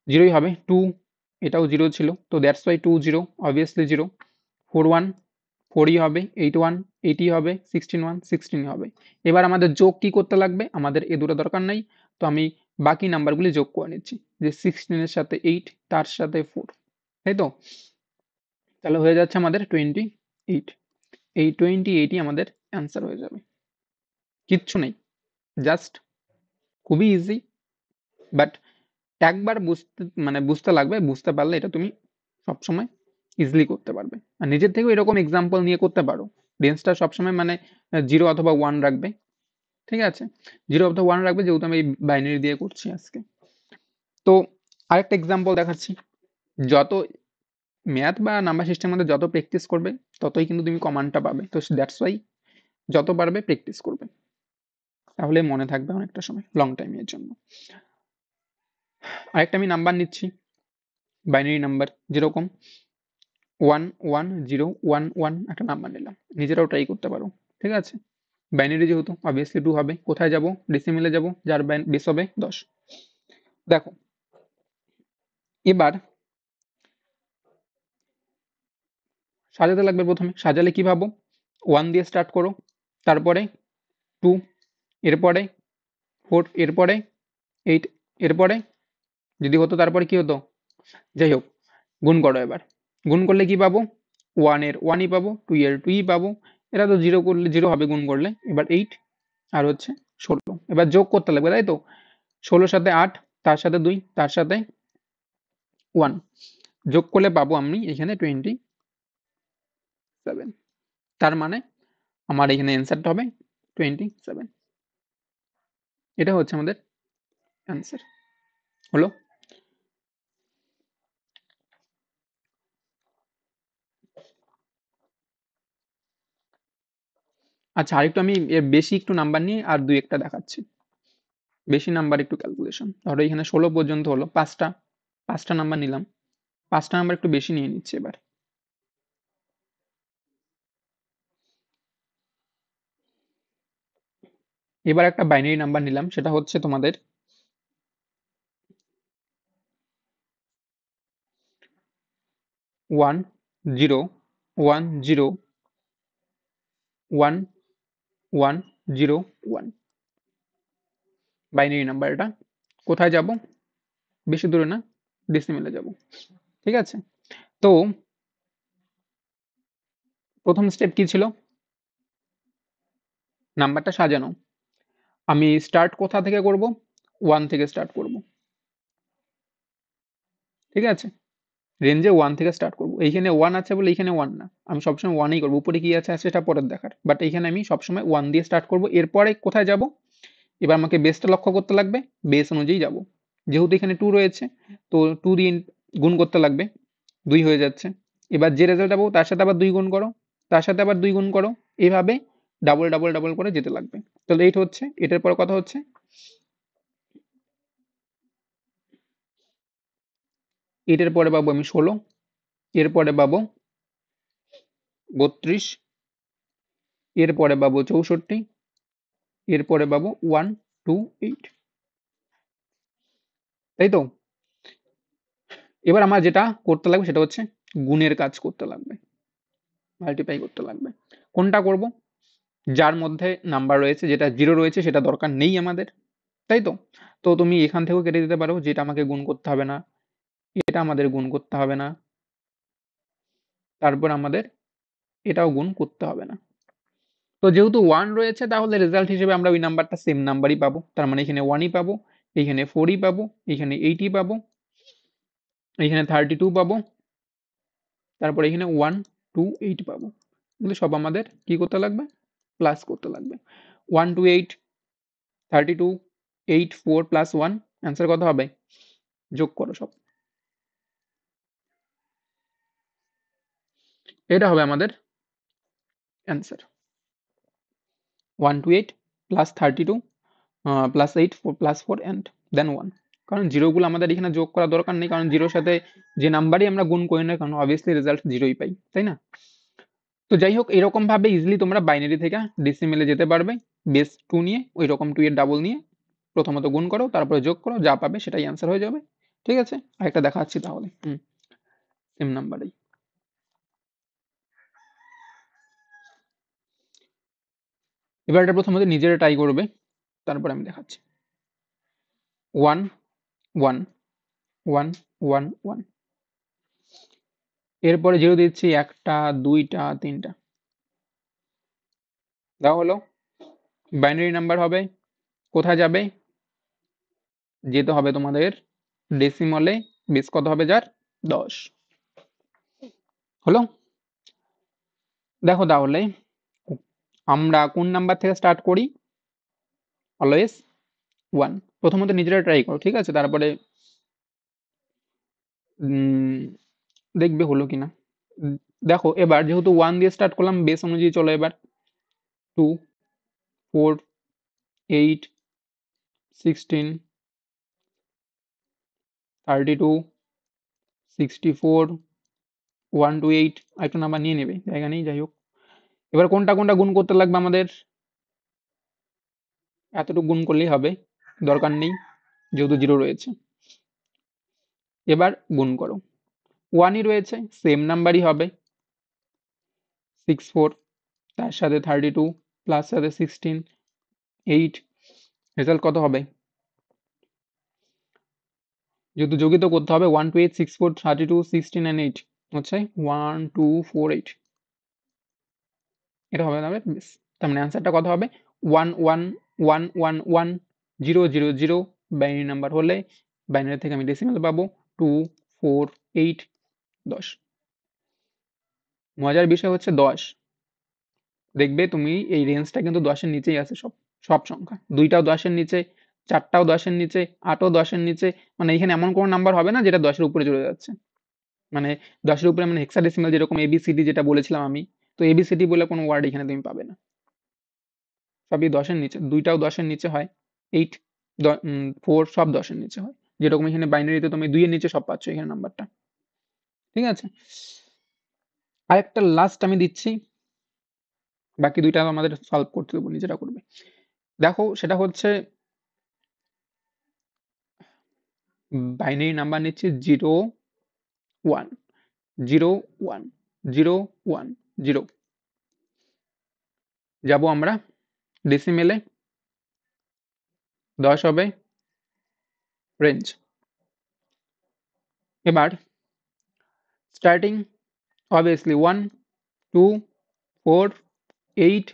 0ই হবে। 2 এটাও 0 ছিল, তো দ্যাটস ওয়াই 2 0 অবভিয়াসলি 0। 4 1 4ই হবে। 8 1 8ই হবে। 16 1 16ই হবে। এবার আমাদের যোগ কি করতে লাগবে? আমাদের এ দুটো দরকার নাই, তো আমি বাকি নাম্বারগুলি যোগ করে নিচ্ছি, যে 16 এর সাথে 8, তার সাথে 4, তাই তো? তাহলে হয়ে যাচ্ছে আমাদের 28। এই 28ই আমাদের অ্যান্সার হয়ে যাবে। কিচ্ছু নেই, জাস্ট খুবই ইজি। বাট একবার বুঝতে লাগবে, বুঝতে পারলে এটা তুমি সবসময় ইজিলি করতে পারবে। আর নিজের থেকেও এরকম এক্সাম্পল নিয়ে করতে পারো। রেঞ্জটা সবসময় মানে 0 অথবা 1 রাখবে, ঠিক আছে? 0 অথবা 1 রাখবে, যেহেতু আমি বাইনারি দিয়ে করছি আজকে। তো আরেকটা এক্সাম্পল দেখাচ্ছি। যত ম্যাথ বা নাম্বার সিস্টেমের মধ্যে যত প্র্যাকটিস করবে, ততই কিন্তু তুমি কমান্ডটা পাবে। তো দ্যাটস ওয়াই যত পারবে প্র্যাকটিস করবে, তাহলে মনে থাকবে অনেকটা সময়, লং টাইমের জন্য। আরেকটা আমি নাম্বার নিচ্ছি, বাইনারি নাম্বার, যেরকম 11011 একটা নাম্বার নিলাম। নিজেরাও ট্রাই করতে পারো, ঠিক আছে? বাইনারি যেহেতু অবভিয়াসলি 2 হবে। কোথায় যাব? ডেসিমেলে যাব, যার বেস হবে 10। দেখো এবার সাজাতে লাগবে। প্রথমে সাজালে কি ভাবো? 1 দিয়ে স্টার্ট করো, তারপরে 2, এরপরে 4, এরপরে 8, এরপরে যদি হতো তারপরে কি হতো? যাই হোক, গুণ করো এবার। গুণ করলে কি পাবো? 1 এর 1ই পাবো, 2 এর 2ই পাবো। এটা তো 0 করলে 0 হবে গুণ করলে। এবার 8 আর হচ্ছে 16। এবার যোগ করতে লাগবে, তাই তো? 16 সাথে 8, তার সাথে 2, তার সাথে 1, যোগ করলে পাবো আমি এখানে 27। তার মানে আমার এখানে অ্যান্সারটা হবে 27। এটা হচ্ছে আমাদের অ্যান্সার। হলো? আচ্ছা, আরেকটু আমি এর বেশি একটু নাম্বার নিয়ে আর 2-1টা দেখাচ্ছি। বেশি নাম্বার একটু ক্যালকুলেশন। ধরো এখানে 16 পর্যন্ত হলো, 5টা নাম্বার নিলাম। 5টা নাম্বার একটু বেশি নিয়ে নিচ্ছি এবার। এবার একটা বাইনারি নাম্বার নিলাম, সেটা হচ্ছে তোমাদের 101011101। বাইনারি নাম্বার এটা। কোথায় যাব? বেশি দূরে না, ডেসিমেলে যাব। ঠিক আছে? তো প্রথম স্টেপ কি ছিল? নাম্বারটা সাজানো। আমি স্টার্ট কোথা থেকে করব? 1 থেকে স্টার্ট করব। ঠিক আছে? রেঞ্জে 1 থেকে স্টার্ট করব। এইখানে 1 আছে বলে এইখানে 1 না। আমি সবসময় 1 এই করব। উপরে কি আছে সেটা পরের দেখার। বাট এইখানে আমি সবসময় 1 দিয়ে স্টার্ট করব। এরপরে কোথায় যাব? এবার আমাকে বেসটা লক্ষ্য করতে লাগবে। বেস অনুযায়ী যাব। যেহেতু এখানে 2 রয়েছে, তো 2 দিয়ে গুণ করতে লাগবে। 2 হয়ে যাচ্ছে। এবার যে রেজাল্ট পাবো তার সাথে আবার 2 গুণ করো, তার সাথে আবার 2 গুণ করো। এভাবে ডাবল, ডাবল, ডাবল করে যেতে লাগবে। তাহলে 8 হচ্ছে। এটার পরে কথা হচ্ছে এটার পরে পাবো আমি 16, এরপরে পাবো 32, এরপরে পাবো 64, এরপরে পাবো 1, 2, 8। তাই তো? এবার আমার যেটা করতে লাগবে সেটা হচ্ছে গুণের কাজ করতে লাগবে, মাল্টিপ্লাই করতে লাগবে। কোনটা করব? যার মধ্যে নাম্বার রয়েছে, যেটা জিরো রয়েছে সেটা দরকার নেই আমাদের, তাই তো? তো তুমি এখান থেকেও কেটে দিতে পারো, যেটা আমাকে গুণ করতে হবে না, এটা আমাদের গুণ করতে হবে না, তারপর আমাদের এটাও গুণ করতে হবে না। তো যেহেতু 1 রয়েছে তাহলে রেজাল্ট হিসেবে আমরা ওই নাম্বারটা সেম নাম্বারই পাবো। তার মানে এখানে 1ই পাবো, এখানে 4ই পাবো, এখানে 8ই পাবো, এখানে 32 পাবো, তারপর এখানে 1, 2, 8 পাবো। এগুলো সব আমাদের কি করতে লাগবে? প্লাস করতে লাগবে। 1, 2, 8, 32, 8, 4 প্লাস 1, অ্যান্সার কত হবে? যোগ করো সব। এটা হবে আমাদের answer. 1, 2, 8 plus 32 plus 8 plus 4 and then 1। কারণ জিরোগুলো আমাদের এখানে যোগ করা দরকার নেই, কারণ জিরোর সাথে যে নাম্বারই আমরা গুণ করি না কারণ অবভিয়াসলি রেজাল্ট জিরোই পাই, তাই না? তো যাই হোক, এরকম ভাবে ইজিলি তোমরা বাইনারি থেকে ডেসিমেলে যেতে পারবে। বেস 2 নিয়ে ওই রকম 2 এর ডাবল নিয়ে প্রথমত গুণ করো, তারপরে যোগ করো, যা পাবে সেটাই অ্যান্সার হয়ে যাবে। ঠিক আছে? আরেকটা দেখাচ্ছি তাহলে। সেম নাম্বারই। এবার এটা প্রথমত নিজেরা ট্রাই করবে, তারপরে আমি দেখাচ্ছি। 1, 1, 1, 1, 1। এরপরে জিরো দিচ্ছি 1টা, 2টা, 3টা। দেওয়া হলো। বাইনারি নাম্বার হবে, কোথায় যাবে? যেতে হবে তোমাদের ডেসিমলে। বেস কত হবে যার? 10। হলো? দেখো তাহলে আমরা কোন নাম্বার থেকে স্টার্ট করি? অলওয়েজ 1। প্রথমত নিজেরা ট্রাই করো, ঠিক আছে? তারপরে দেখবে হলো কিনা। উম, দেখো এবার যেহেতু 1 দিয়ে স্টার্ট করলাম, বেস অনুযায়ী চলো এবার। 2, 4, 8, 16, 32, 64, 1 to 8। আরেকটা নাম্বার নিয়ে নেবে, জায়গা নেই, যাই হোক। এবার কোনটা কোনটা গুণ করতে লাগবে আমাদের? এতটুকু গুণ করলেই হবে, দরকার নেই যেহেতু জিরো রয়েছে। এবার গুণ করো। 1ই রয়েছে, সেম নাম্বারই হবে। 64, তার সাথে 32, প্লাস সাথে 16, 8। রেজাল্ট কত হবে? যেহেতু যোগিত করতে হবে, 1 to 8, 6, 4, 32, 16 and 8 হচ্ছে 1, 2, 4, 8। এটা হবে আমাদের বেস। তার মানে অ্যান্সারটা কত হবে? 1, 1, 1, 1, 1, 0, 0, 0। বাইনারি নাম্বার হলে বাইনারি থেকে আমি ডেসিমাল পাবো 2, 4, 8, 10। মজার বিষয় হচ্ছে 10। দেখবে তুমি এই রেঞ্জটা কিন্তু 10-এর নিচেই আছে সব, সব সংখ্যা। 2টাও 10-এর নিচে, 4টাও 10-এর নিচে, 8ও 10-এর নিচে। মানে এখানে এমন কোনো নাম্বার হবে না যেটা 10-এর উপরে চলে যাচ্ছে। মানে 10-এর উপরে মানে হেক্সাডেসিমাল যেরকম এবিসিডি যেটা বলেছিলাম আমি, তো এবিসিডি বলে কোনো ওয়ার্ড এখানে তুমি পাবে না। সবই 10-এর নিচে। 2টাও 10-এর নিচে হয়। 8, 4 সব 10-এর নিচে হয়। যেরকম এখানে বাইনারিতে তুমি 2 এর নিচে সব পাচ্ছ এখানে নাম্বারটা। ঠিক আছে? আরেকটা লাস্ট আমি দিচ্ছি। বাকি 2টা আমাদের সলভ করতে দেবো, নিজেরা করবে। দেখো সেটা হচ্ছে বাইনারি নাম্বার নিচ্ছি 0, 1, 0, 1, 0, 1, 0। যাব আমরা ডেসিমেলে, 10 হবে রেঞ্জ। এবার স্টার্টিং অবভিয়াসলি 1 2 4 8,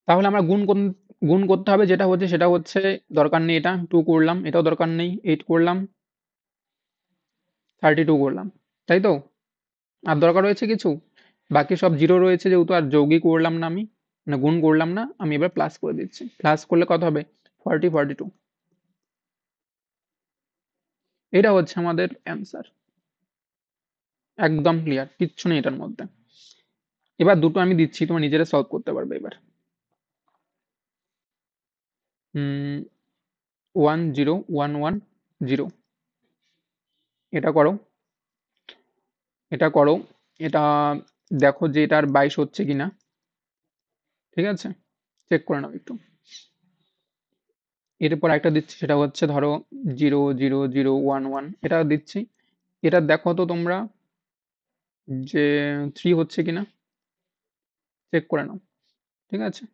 তাহলে আমরা গুণ করতে হবে, সেটা হচ্ছে দরকার নেই, এটা 2 করলাম, এটাও দরকার নেই, 8 করলাম, 32 করলাম, তাই তো? আর দরকার রয়েছে কিছু? বাকি সব জিরো রয়েছে, যেহেতু আর যোগই করলাম না আমি, না গুণ করলাম না, আমি এবার প্লাস করে দিচ্ছি। প্লাস করলে কত হবে? 40 42। এটা হচ্ছে আমাদের অ্যান্সার। একদম ক্লিয়ার, কিচ্ছু নেই এটার মধ্যে। এবার দুটো আমি দিচ্ছি, তোমার নিজেরা সলভ করতে পারবে এবার। 1 0 1 1 0, এটা করো, এটা করো, এটা দেখো যে এটার 22 হচ্ছে কিনা, ঠিক আছে? চেক করে নাও একটু। এরপর একটা দিচ্ছি, সেটা হচ্ছে ধরো 0 0 0 1 1, এটা দিচ্ছি। এটা দেখো তো তোমরা যে 3 হচ্ছে কিনা, চেক করে নাও, ঠিক আছে?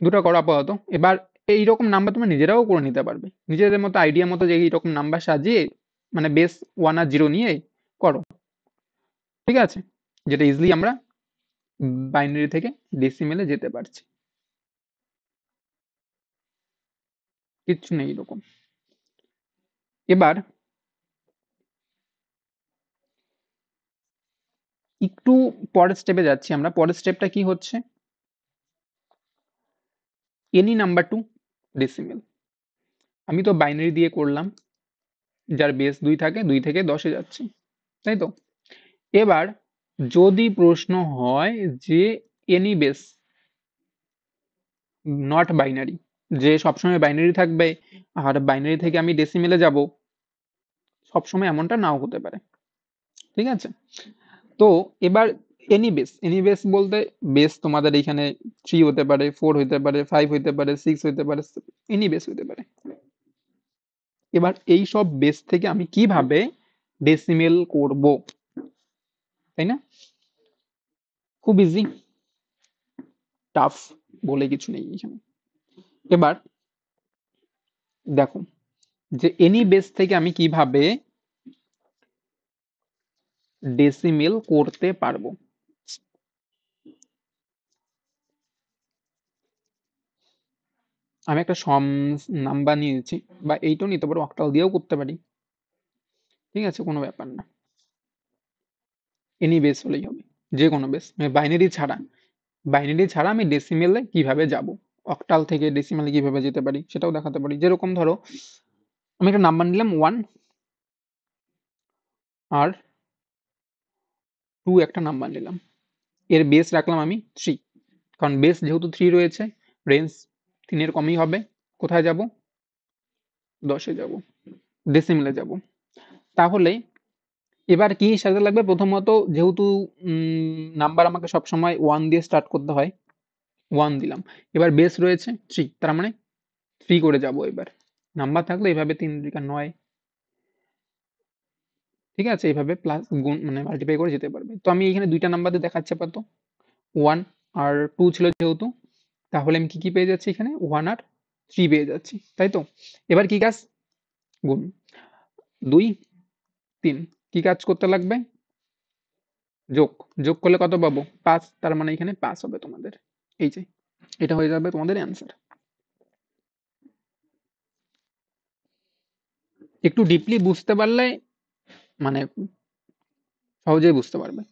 দুটো করো আপাতত। এবার এইরকম নাম্বার তুমি নিজেরাও করে নিতে পারবে, নিজেদের মতো আইডিয়া মতো, যে এইরকম নাম্বার সাজিয়ে, মানে বেস 1 আর 0 নিয়ে করো, ঠিক আছে? যেটা ইজিলি আমরা বাইনারি থেকে ডেসিমেলে যেতে পারছি। কিচ্ছু নেই এরকম। এবার একটু পরের স্টেপে যাচ্ছি আমরা। পরের স্টেপটা কি হচ্ছে? Any number to decimal. আমি তো বাইনারি দিয়ে করলাম, যার বেস 2 থাকে, 2 থেকে 10-এ যাচ্ছি, তাই তো? এবার যদি প্রশ্ন হয় যে এনি বেস নট বাইনারি, যে সবসময় বাইনারি থাকবে আর বাইনারি থেকে আমি ডেসিমেলে যাব, সবসময় এমনটা নাও হতে পারে, ঠিক আছে? তো এবার এনি বেস বলতে, বেস তোমাদের এখানে 3 হতে পারে, 4 হতে পারে, 5 হতে পারে, 6 হতে পারে, এনি বেস হতে পারে। এবার এই সব বেস থেকে আমি কিভাবে ডেসিমেল করব, তাই না? খুব ইজি, টাফ বলে কিছু নেই এখানে। এবার দেখো যে এনি বেস থেকে আমি কিভাবে ডেসিমেল করতে পারবো। আমি একটা নাম্বার নিয়ে নিচ্ছি, বা এইটাও নিতে পারো, অক্টাল দিয়েও করতে পারি, ঠিক আছে? কোনো ব্যাপার না, এনি বেস হলেই হবে, যে কোনো বেস, মানে বাইনারি ছাড়া আমি ডেসিমেলে কিভাবে যাব, অক্টাল থেকে ডেসিমেলে কিভাবে যেতে পারি সেটাও দেখাতে পারি। যেরকম ধরো আমি একটা নাম্বার নিলাম 1, আর 2 একটা নাম্বার নিলাম, এর বেস রাখলাম আমি 3, কারণ বেস যেহেতু 3 রয়েছে, রেঞ্জ 3-এর কমই হবে। কোথায় যাব? 10-এ যাব, ডেসিমেলে যাব। তাহলে এবার কি সাজাতে লাগবে? প্রথমত যেহেতু নাম্বার আমাকে সবসময় 1 দিয়ে স্টার্ট করতে হয়, 1 দিলাম। এবার বেস রয়েছে 3, তার মানে 3 করে যাব এবার। নাম্বার থাকলে এভাবে 3 3 9, ঠিক আছে? এইভাবে প্লাস গুণ মানে মাল্টিপ্লাই করে যেতে পারবে। তো আমি এখানে 2টা নাম্বার দিয়ে দেখাচ্ছি আপাতত, 1 আর 2 ছিল যেহেতু, তাহলে আমি কি পেয়ে যাচ্ছি এখানে? 1 আর 3 পেয়ে যাচ্ছি, তাই তো? এবার কি কাজ? গুণ। 2 3, কি কাজ করতে লাগবে? যোগ। যোগ করলে কত পাবো? 5, তার মানে এখানে 5 হবে তোমাদের। এই যে এটা হয়ে যাবে তোমাদের অ্যান্সার। একটু ডিপলি বুঝতে পারলে মানে সহজেই বুঝতে পারবে।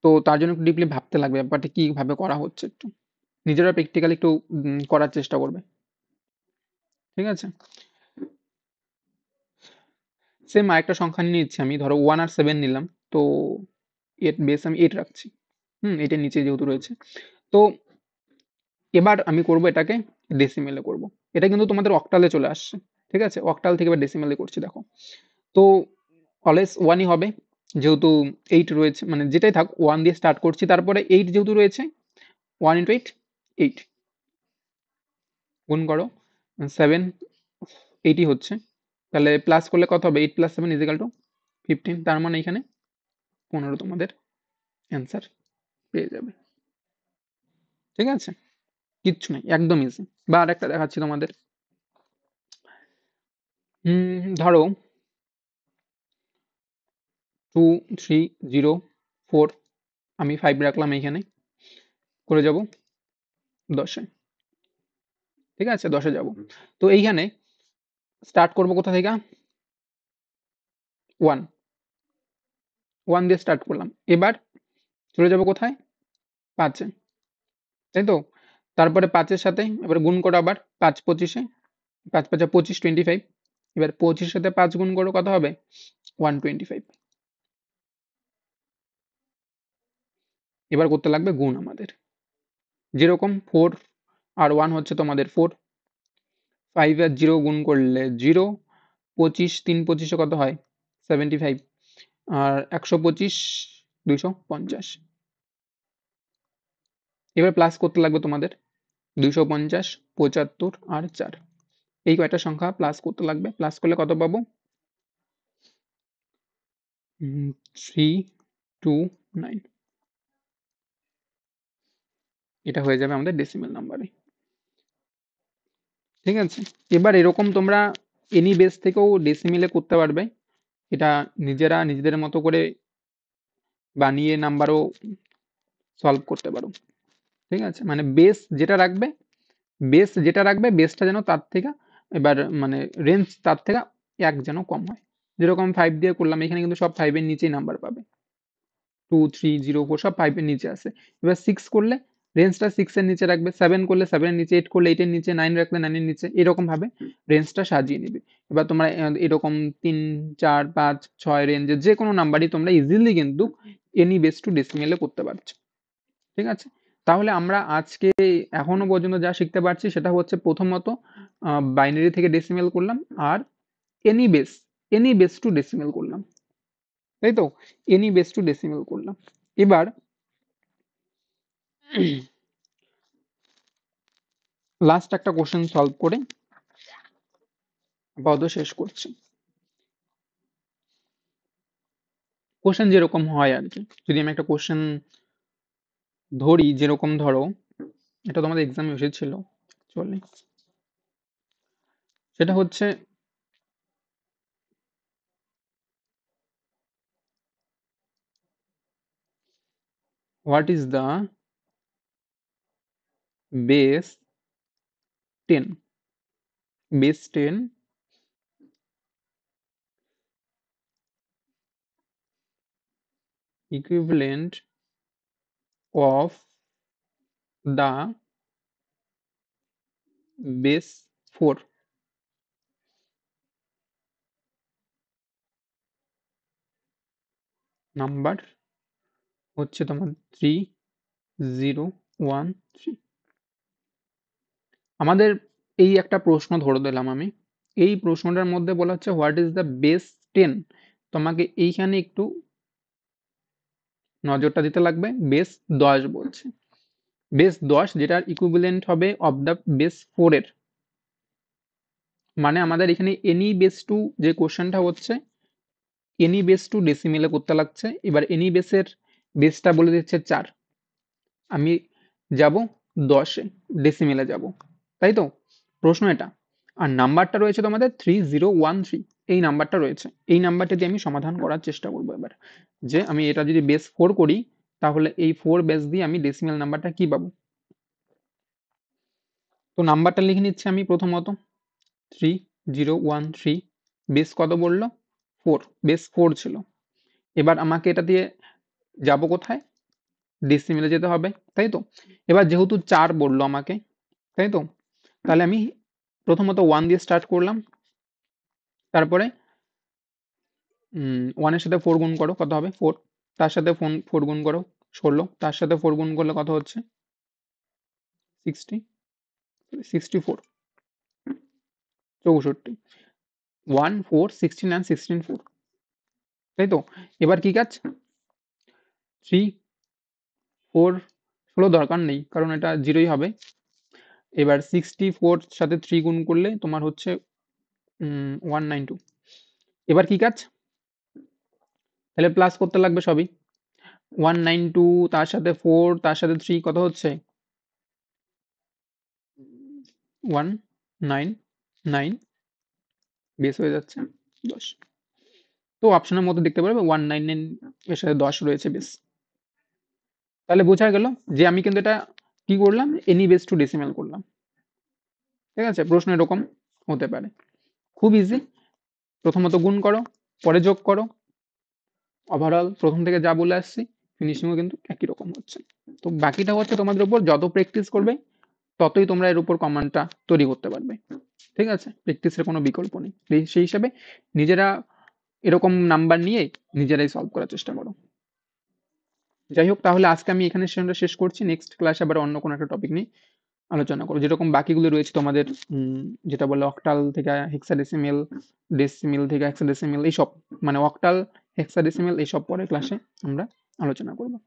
তো তার জন্য একটু ডিপলি ভাবতে লাগবে ব্যাপারটা কিভাবে করা হচ্ছে একটু। নিজেরা প্র্যাকটিক্যালি একটু করার চেষ্টা করবে। ঠিক আছে? সেম আরেকটা সংখ্যা নিয়ে নিচ্ছি আমি। ধরো 1 আর 7 নিলাম। তো এর বেস আমি 8 রাখছি। এটার নিচে যেহেতু রয়েছে। তো এবার আমি করব এটাকে ডেসিমেলে করব। এটা কিন্তু তোমাদের অক্টালে চলে আসছে। ঠিক আছে? অক্টাল থেকে এবার ডেসিমেলে করছি দেখো। তো অলওয়েজ 1 ই হবে। যেহেতু 8 রয়েছে, মানে যেটাই থাক 1 দিয়ে স্টার্ট করছি। তারপরে 8 যেহেতু রয়েছে, 1 into 8 8 গুণ করো 7 80 হচ্ছে। তাহলে প্লাস করলে কত হবে? 8 + 7 = 15, তার মানে এখানে 15 তোমাদের অ্যান্সার পেয়ে যাবে। ঠিক আছে? কিচ্ছু নাই, একদম ইজি। বা আরেকটা দেখাচ্ছি তোমাদের। ধরো 2 3 0 4, আমি 5 রাখলাম এইখানে, করে যাব 10-এ। ঠিক আছে, 10-এ যাব। তো এইখানে স্টার্ট করব কোথা থেকে? 1 1 দিয়ে স্টার্ট করলাম। এবার চলে যাব কোথায়? 5-এ, তাই তো? তারপরে 5-এর সাথে এবার গুণ করো আবার, 5 25-এ, 5 5 25, 25। এবার 25-এর সাথে 5 গুণ করো, কত হবে? 125। এবার করতে লাগবে গুণ আমাদের, যেরকম 4 আর 1 হচ্ছে তোমাদের 4, 5 আর 0 গুণ করলে 0, 25 3 25-এ কত হয়? 75, আর 125 250। এবার প্লাস করতে লাগবে তোমাদের 250, 75 আর 4, এই কয়টা সংখ্যা প্লাস করতে লাগবে। প্লাস করলে কত পাবো? 329। এটা হয়ে যাবে আমাদের ডেসিমেল নাম্বারে। ঠিক আছে, এবার এরকম তোমরা এনি বেস থেকেও ডেসিমেলে করতে পারবে। এটা নিজেরা নিজেদের মতো করে বানিয়ে নাম্বারও সলভ করতে পারো। ঠিক আছে, মানে বেস যেটা রাখবে বেসটা যেন তার থেকে, এবার মানে রেঞ্জ তার থেকে এক যেন কম হয়। যেরকম 5 দিয়ে করলাম, এখানে কিন্তু সব 5 এর নিচেই নাম্বার পাবে। 2 3 0 4 সব 5 এর নিচে আছে। এবার 6 করলে রেঞ্জটা 6 এর নিচে রাখবে, 7 করলে 7 এর নিচে, 8 করলে 8 এর নিচে, 9 রাখলে 9 এর নিচে, এরকম ভাবে রেঞ্জটা সাজিয়ে নিবে। এবার তোমরা এরকম 3 4 5 6 রেঞ্জের যে কোনো নাম্বারই তোমরা ইজিলি কিন্তু এনি বেস টু ডেসিমেলে করতে পারছো। ঠিক আছে, তাহলে আমরা আজকে এখনো পর্যন্ত যা শিখতে পারছি সেটা হচ্ছে প্রথমত বাইনারি থেকে ডেসিমেল করলাম, আর any base any base to decimal করলাম, তাই তো? এনি বেস টু ডেসিমেল করলাম। এবার লাস্ট একটা কোশ্চেন সলভ করে আপাতত শেষ করছি। কোশ্চেন যেরকম হয় আর কি, যদি আমি একটা কোশ্চেন ধরি, যেরকম ধরো এটা তোমাদের এক্সামে এসেছিল, চলে, সেটা হচ্ছে what is the base 10, base 10 equivalent of the base 4 number হচ্ছে তোমার 3013। আমাদের এই একটা প্রশ্ন ধরে দিলাম আমি, এই প্রশ্নটার মধ্যে বলা হচ্ছে হোয়াট ইজ দ্য বেস 10। তোমাকে এইখানে একটু নজরটা দিতে লাগবে। বেস 10 বলছে, বেস 10 যেটার ইকুইভ্যালেন্ট হবে অফ দ্য বেস 4 এর, মানে আমাদের এখানে এনি বেস টু যে কোশ্চেনটা হচ্ছে এনি বেস টু ডেসিমেলে করতে লাগছে। এবার এনি বেসের বেসটা বলে দিচ্ছে 4, আমি যাব 10-এ, ডেসিমেলে যাব, তাই তো? প্রশ্ন এটা। আর নাম্বারটা রয়েছে তোমাদের 3013, এই নাম্বারটা রয়েছে, এই নাম্বারটা দিয়ে আমি সমাধান করার চেষ্টা করবো এবার। যে আমি এটা যদি বেস 4 করি, তাহলে এই 4 বেস দিয়ে আমি ডেসিমেল নাম্বারটা কি পাবো। তো নাম্বারটা লিখে নিচ্ছি আমি প্রথমত 3013, বেস কত বললো? 4, বেস 4 ছিল। এবার আমাকে এটা দিয়ে যাব কোথায়? ডেসিমেলে যেতে হবে, তাই তো? এবার যেহেতু 4 বললো আমাকে, তাই তো, তাহলে আমি প্রথমত 1 দিয়ে স্টার্ট করলাম, তারপরে 1 এর সাথে 4 গুণ করো, কত হবে? 4, তার সাথে 4 গুণ করো 16, তার সাথে 4 গুণ করলে কত হচ্ছে? 60, 64, 64, 1 4 16 and 16 4, তাই তো? এবার কি কাজ? 3 4 ষোলো দরকার নেই, কারণ এটা জিরোই হবে। এবার 64 সাথে 3 গুণ করলে তোমার হচ্ছে 192। এবার কি কাজ? তাহলে প্লাস করতে লাগবে সবই। 192 তার সাথে 4 তার সাথে 3 কত হচ্ছে? 199। বেস হয়ে যাচ্ছে 10। তো অপশনের মধ্যে দেখতে পারবে 199 এর সাথে 10 রয়েছে বেস। তাহলে বোঝা গেল যে আমি কিন্তু এটা কি করলাম, এনি বেস টু ডেসিমেল করলাম। ঠিক আছে, প্রশ্ন এরকম হতে পারে, খুব ইজি। প্রথমত গুণ করো, পরে যোগ করো, ওভারঅল প্রথম থেকে যা বলে আসছি ফিনিশিংও কিন্তু একই রকম হচ্ছে। তো বাকিটা হচ্ছে তোমাদের উপর, যত প্র্যাকটিস করবে ততই তোমরা এর উপর কমান্ডটা তৈরি করতে পারবে। ঠিক আছে, প্র্যাকটিসের কোনো বিকল্প নেই। সেই হিসাবে নিজেরা এরকম নাম্বার নিয়ে নিজেরাই সলভ করার চেষ্টা করো। যাই হোক, তাহলে আজকে আমি এখানে সেশনটা শেষ করছি। নেক্সট ক্লাসে আবার অন্য কোনো একটা টপিক নিয়ে আলোচনা করবো, যেরকম বাকিগুলো রয়েছে তোমাদের, যেটা বললে অক্টাল থেকে হেক্সাডেসিমেল, ডেসিমেল থেকে হেক্সাডেসিমেল, এইসব মানে অক্টাল হেক্সাডেসিমেল এইসব পরের ক্লাসে আমরা আলোচনা করবো।